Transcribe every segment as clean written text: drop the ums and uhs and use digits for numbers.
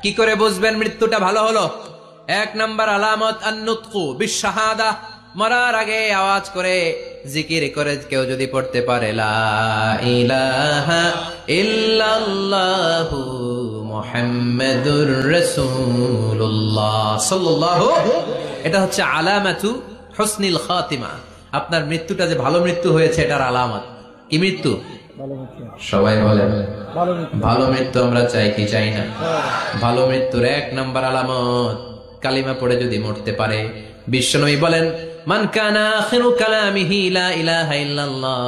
কি করে বুঝবেন মৃত্যুটা ভালো হলো? এক নাম্বার আলামত আন-নুতকু বিশ-শাহাদা, মরার আগে আওয়াজ করে জিকির করে কেউ যদি পড়তে পারে লা ইলাহা ইল্লাল্লাহু মুহাম্মাদুর রাসূলুল্লাহ সাল্লাল্লাহু, এটা হচ্ছে আলামাতু হুসনিল খাতিমা। আপনার মৃত্যুটা যে ভালো মৃত্যু হয়েছে এটার আলামত। কি মৃত্যু? সবাই বলেন ভালো মৃত্যু আমরা চাই কি চাই না? ভালো মৃত্যুর এক নাম্বার আলামত কালিমা পড়ে যদি মরতে পারে। বিশ্বনবী বলেন মান কানা আখিরু কালামিহি লা ইলাহা ইল্লাল্লাহ,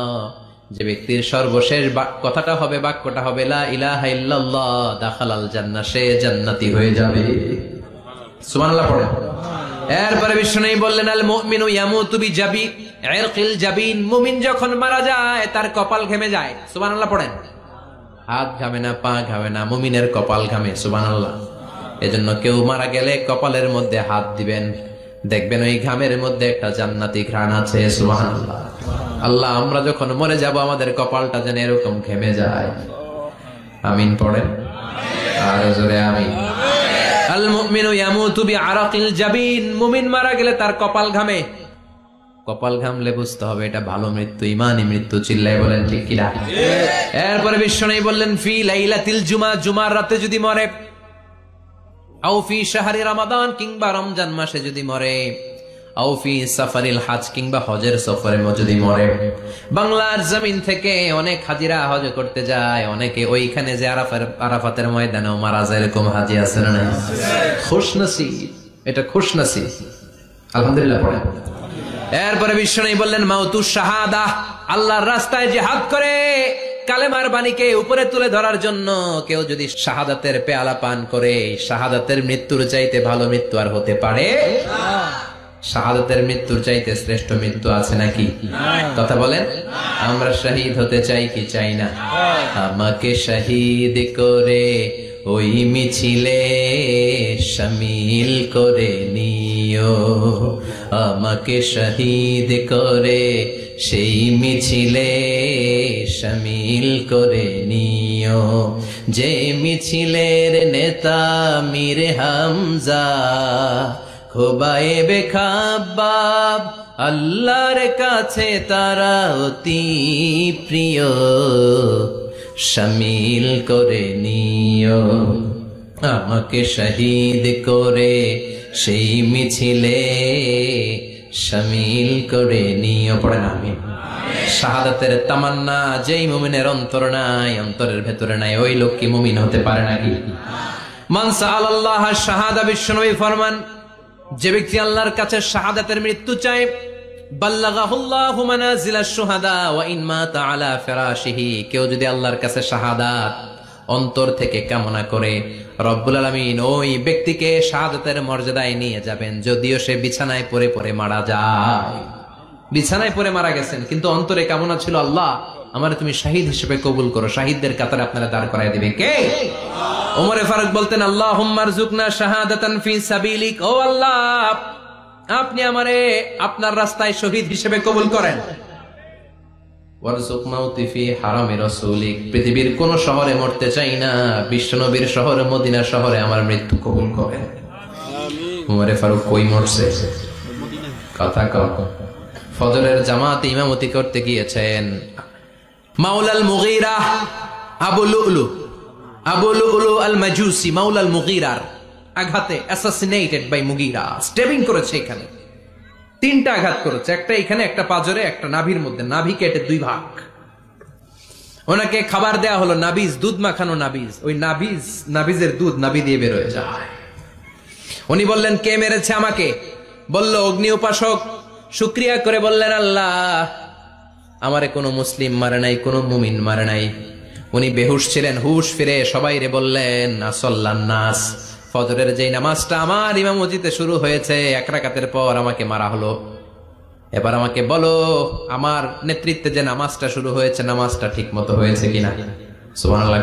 যে ব্যক্তির সর্বশেষ কথাটা হবে, বাক্যটা হবে লা ইলাহা ইল্লাল্লাহ, দাখালাল জান্নাহ, সে জান্নাতি হয়ে যাবে। সুবহানাল্লাহ পড়েন। এরপরে বিশ্বনবী বললেন আল মুমিনু ইয়ামুতু বিজাবি ইরকিল জাবিন, মুমিন যখন মারা যায় তার কপাল ঘেমে যায়। সুবহানাল্লাহ পড়েন। হাত ঘামে না, পা ঘামে না, মুমিনের কপাল ঘামে। সুবহানাল্লাহ। এজন্য কেউ মারা গেলে কপালের মধ্যে হাত দিবেন, দেখবেন ওই ঘামের মধ্যে একটা জান্নাতি ঘ্রাণ আছে। সুবহানাল্লাহ। আল্লাহ, আমরা যখন মরে যাব আমাদের কপালটা যেন এরকম ঘেমে যায়। আমিন পড়েন আর জোরে আমিন। আল মুমিনু ইয়ামুতু বিআরাকিল জাবিন, মুমিন মারা গেলে তার কপাল ঘামে। কপাল ঘামলে বুঝতে হবে এটা ভালো মৃত্যু, ইমানি মৃত্যু। চিল্লায় বলেন ঠিক কিনা? এরপরে বিশ্বনবী বললেন ফি লাইলাতিল জুমা, জুমার রাতে যদি মরে, আও ফি শাহরি রমাদান, কিংবা রমজান মাসে যদি মরে, আও ফি সাফারিল হজ, কিংবা হজের সফরে যদি মরে। বাংলার জমিন থেকে অনেক হাজিরা হজ করতে যায়, অনেকে ওইখানে যে আরাফাতের ময়দানেও মারা যায়, এরকম হাজি আছে না নাই? খুশনসিব, এটা খুশনসিব। আলহামদুলিল্লাহ পড়ে। এরপরে বিশ্বনবী বললেন মাউতু শাহাদা, আল্লাহর রাস্তায় জিহাদ করে কালেমার বাণীকে উপরে তুলে ধরার জন্য কেউ যদি শাহাদাতের পেয়ালা পান করে, শাহাদাতের মৃত্যুর চাইতে ভালো মৃত্যু আর হতে পারে? শাহাদাতের মৃত্যুর চাইতে শ্রেষ্ঠ মৃত্যু আছে নাকি? কথা বলেন। আমরা শহীদ হতে চাই কি চাই না? আমাকে শহীদ করে ওই মিছিলে শামিল করে নিও, আমাকে শহীদ করে সেই মিছিলে শামিল করে নিও, যে মিছিলের নেতা মীর হামজা, খোবায়েবে খাব্বাব, আল্লাহর কাছে তারা অতি প্রিয়, শামিল করে নিও, আমাকে শহীদ করে সেই মিছিলে শামিল করে নিও। পড়েন আমিন। শাহাদাতের তামান্না যেই মুমিনের অন্তর নাই, অন্তরের ভেতরে নাই, ওই লোক কি মুমিন হতে পারে নাকি? মান সাআলাল্লাহ শাহাদা, বিশ্বনবী ফরমান যে ব্যক্তি আল্লাহর কাছে শাহাদাতের মৃত্যু চায়, বাল্লাগাহুল্লাহু মানাজিলাশ শুহাদা ওয়া ইন মাতা আলা ফিরাশিহি, কেউ যদি আল্লাহর কাছে শাহাদাত অন্তর থেকে কামনা করে, রব্বুল আলামিন ওই ব্যক্তিকে শাহাদাতের মর্যাদায় নিয়ে যাবেন, যদিও সে বিছানায় পড়ে পড়ে মারা যায়। বিছানায় পড়ে মারা গেছেন, কিন্তু অন্তরে কামনা ছিল আল্লাহ আমারে তুমি শহীদ হিসেবে কবুল করো, শাহিদদের কাতারে আপনারা দাঁড় করায় দিবে কে? ওমরে ফারুক বলতেন আল্লাহুম্মা রযুকনা শাহাদাতান ফি সাবিলিক, ও আল্লাহ আপনি আমারে আপনার রাস্তায় শহীদ হিসেবে কবুল করেন। ওয়ারযুক মাউতি ফি হারামি রাসূলিক, পৃথিবীর কোন শহরে মরতে চাই না, বিশ্বনবীর শহরে মদিনা শহরে আমার মৃত্যু কবুল করেন। আমিন। ওমরে ফারুক কই মরছে? কথা কও। ফজরের জামাতে ইমামতি করতে গিয়েছেন মাওলাল মুগীরা আবু লুলু আল মাজুসি, মাওলাল মুগীরার আঘাতে অ্যাসাসিনেটেড বাই মুগীরা, স্টেবিং করেছে। এখানে তিনটা আঘাত করেছে, একটা এখানে, একটা পাজরে, একটা নাভির মধ্যে, নাভি কেটে দুই ভাগ। ওনাকে খাবার দেয়া হলো নাবিজ, দুধ মাখানো নাবিজ, ওই নাবিজের দুধ নাভি দিয়ে বের হয়ে যায়। উনি বললেন কে মেরেছে আমাকে? বলল অগ্নি উপাসক। শুকরিয়া করে বললেন আল্লাহ আমারে কোনো মুসলিম মারে নাই, কোনো মুমিন মারে নাই। উনি বেহুশ ছিলেন, হুশ ফিরে সবাই রে বললেন আসল্লান নাস, ফজরের যেই নামাজটা আমার ইমামতিতে শুরু হয়েছে, এক রাকাতের পর আমাকে মারা হলো। এবার আমাকে বলো আমার নেতৃত্বে যে নামাজটা শুরু হয়েছে, নামাজটা ঠিক মতো হয়েছে কিনা? সুবহানাল্লাহ।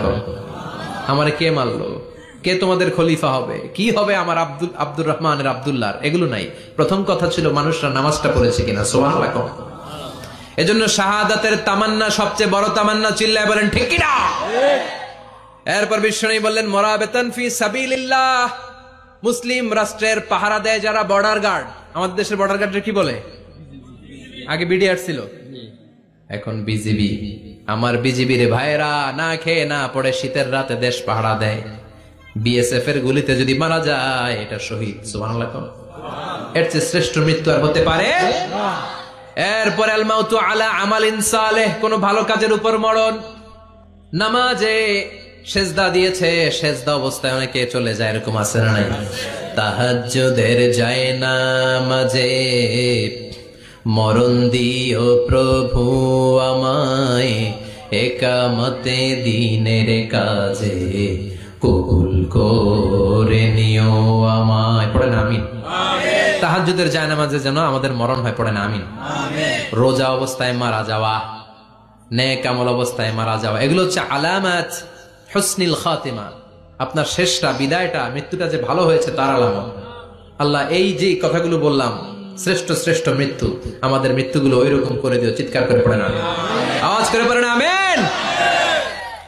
আমারে কে মারলো? কে তোমাদের খলিফা হবে? কি হবে আমার আব্দুর রহমানের আব্দুল্লাহর? এগুলো নাই। প্রথম কথা ছিল মানুষরা নামাজটা পড়েছে কিনা। সুবহানাল্লাহ। এজন্য শাহাদাতের তামান্না সবচেয়ে বড় তামান্না। চিল্লায় বলেন ঠিক কিনা? এরপর বিশ্বনবী বললেন মুরাবিতান ফি সাবিলিল্লাহ, মুসলিম রাষ্ট্রের পাহারা দেয় যারা, বর্ডার গার্ড। আমাদের দেশের বর্ডার গার্ডের কি বলে? আগে বিডিআর ছিল, এখন বিজিবি। আমার বিজিবির ভাইরা না খেয়ে না পড়ে শীতের রাতে দেশ পাহারা দেয়। বিএসএফ এর গুলিতে যদি মারা যায় এটা শহীদ। সুবহানাল্লাহ। এর চেয়ে শ্রেষ্ঠ মৃত্যু আর হতে পারে? এরপর আল মাউতু আলা আমালিন সালেহ, কোন ভালো কাজের উপর মরণ। নামাজে সেজদা দিয়েছে, সেজদা অবস্থায় অনেকে চলে যায়, এরকম আছে না নাই? তাহাজ্জুদের যায় নামাজে মরণ দিও প্রভু আমায়, একামতে দিনের কাজে কবুল করে নিও আমায়। পড়েন আমিন। তাহাজ্জুদের যায় নামাজে যেন আমাদের মরণ হয়, পড়েন আমিন। রোজা অবস্থায় মারা যাওয়া, নেক আমল অবস্থায় মারা যাওয়া, এগুলো হচ্ছে আলামাত হুসনিল খাতিমা। আপনার শেষটা, বিদায়টা, মৃত্যুটা যে ভালো হয়েছে তার আলামত। আল্লাহ এই যে কথাগুলো বললাম, শ্রেষ্ঠ শ্রেষ্ঠ মৃত্যু, আমাদের মৃত্যুগুলো ওইরকম করে দিও। চিৎকার করে পড়েন আমিন, আওয়াজ করে পড়েন আমিন।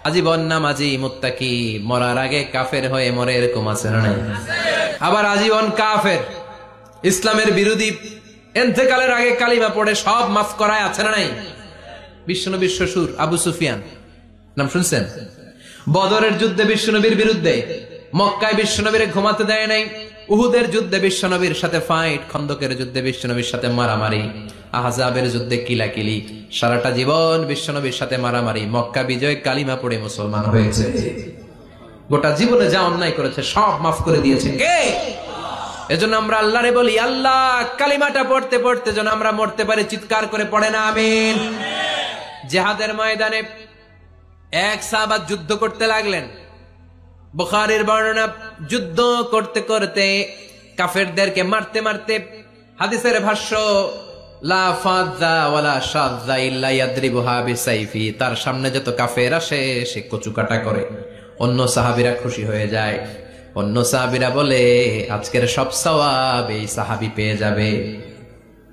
আজীবন নামাজি মুত্তাকি, মরার আগে কাফের হয়ে মরে, এরকম আছে না নাই? আবার আজীবন কাফের, ইসলামের বিরোধী, ইন্তেকালের আগে কালিমা পড়ে সব মাফ করায়, আছে না নাই? বিশ্বনবীর শ্বশুর আবু সুফিয়ান, নাম শুনছেন? বদরের যুদ্ধে বিশ্বনবীর বিরুদ্ধে, মক্কায় বিশ্বনবীরে ঘুমাতে দেয় নাই, উহুদের যুদ্ধে বিশ্বনবীর সাথে ফাইট, খন্দকের যুদ্ধে বিশ্বনবীর সাথে মারামারি, আহজাবের যুদ্ধে কিলাকিলি, সারাটা জীবন বিশ্বনবীর সাথে মারামারি, মক্কা বিজয় কালিমা পড়ে মুসলমান হয়েছে। গোটা জীবনে যা অন্যায় করেছে সব মাফ করে দিয়েছে কে? এজন্য আমরা আল্লাহরে বলি, আল্লাহ কালিমাটা পড়তে পড়তে যেন আমরা মরতে পারি। চিৎকার করে পড়েন আমিন। জিহাদের ময়দানে এক সাহাবা যুদ্ধ করতে লাগলেন। বুখারীর বর্ণনা, যুদ্ধ করতে করতে কাফেরদেরকে মারতে মারতে, হাদিসের ভাষ্য লা ফাযা ওয়ালা শাযা ইল্লা ইয়াদরিবুহা বিসাইফি, তার সামনে যত কাফের আসে সে কচু কাটা করে। অন্য সাহাবীরা খুশি হয়ে যায়, অন্য সাহাবীরা বলে আজকের সব সওয়াব এই সাহাবী পেয়ে যাবে।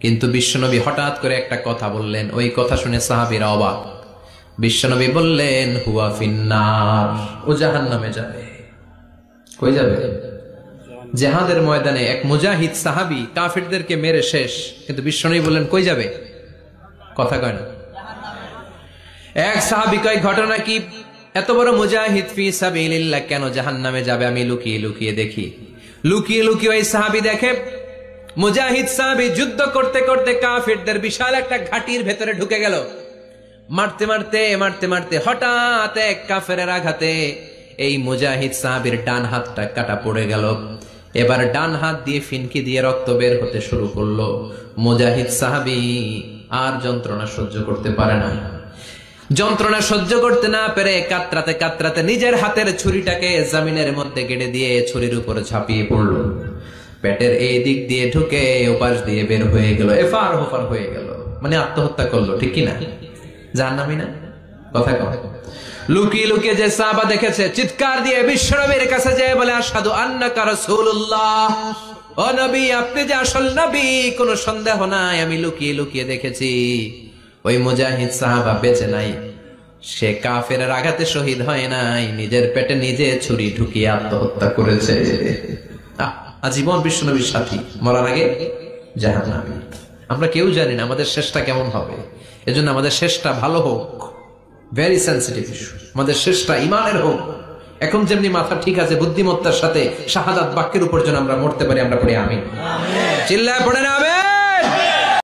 কিন্তু বিশ্বনবী হঠাৎ করে একটা কথা বললেন, ওই কথা শুনে সাহাবীরা অবাক। বিশ্বনবী বললেন হুয়া ফিন্নার, ও জাহান্নামে যাবে। কই যাবে? জিহাদের ময়দানে এক মুজাহিদ সাহাবী কাফিরদেরকে মেরে শেষ, কিন্তু বিশ্বনবী বললেন কই যাবে? কথা কয় না। এক সাহাবী কয় ঘটনা কি? এত বড় মুজাহিদ ফি সাবিলিল্লাহ কেন জাহান্নামে যাবে? আমি লুকিয়ে লুকিয়ে দেখি। লুকিয়ে লুকিয়ে ওই সাহাবী দেখে মুজাহিদ সাহাবী যুদ্ধ করতে করতে কাফিরদের বিশাল একটা ঘাটির ভেতরে ঢুকে গেল। মারতে মারতে মারতে মারতে হঠাৎ এক কাফেরের আঘাতে এই মুজাহিদ সাহাবীর ডান হাতটা কাটা পড়ে গেল। এবার ডান হাত দিয়ে ফিনকি দিয়ে রক্ত বের হতে শুরু করলো। মুজাহিদ সাহাবী আর যন্ত্রণা সহ্য করতে পারে না। যন্ত্রণা সহ্য করতে না পেরে কাতরাতে কাতরাতে নিজের হাতের ছুরিটাকে জমিনের মধ্যে গেড়ে দিয়ে ছুরির উপরে ঝাঁপিয়ে পড়লো। পেটের এই দিক দিয়ে ঢুকে ওপাশ দিয়ে বের হয়ে গেল, এফার হোফার হয়ে গেল, মানে আত্মহত্যা করলো। ঠিক কিনা? জাহান্নামী না? কথা কয়। লুকিয়ে লুকিয়ে যে সাহাবা দেখেছে চিৎকার দিয়ে বিশ্বনবীর কাছে যেয়ে বলে আশহাদু আন্নাকা রাসূলুল্লাহ, ও নবী আপনি যে আসল নবী, কোনো সন্দেহ নাই, আমি লুকিয়ে লুকিয়ে দেখেছি। ওই মুজাহিদ সাহাবা বেঁচে নাই, সে কাফেরের আঘাতে শহীদ হয় নাই, নিজের পেটে নিজে ছুরি ঢুকিয়ে আত্মহত্যা করেছে। আজীবন বিশ্বনবীর সাথী, মরার আগে জাহান্নামী। আমরা কেউ জানি না আমাদের শেষটা কেমন হবে, এজন্য আমাদের শেষটা ভালো হোক। Very sensitive issue. আমাদের শেষটা ইমানের হোক। এখন যেমনি মাথা ঠিক আছে, বুদ্ধিমত্তার সাথে শাহাদাত বাক্যের উপর যেন আমরা মরতে পারি। আমরা পড়ি আমিন। চিল্লায় পড়েন আমিন।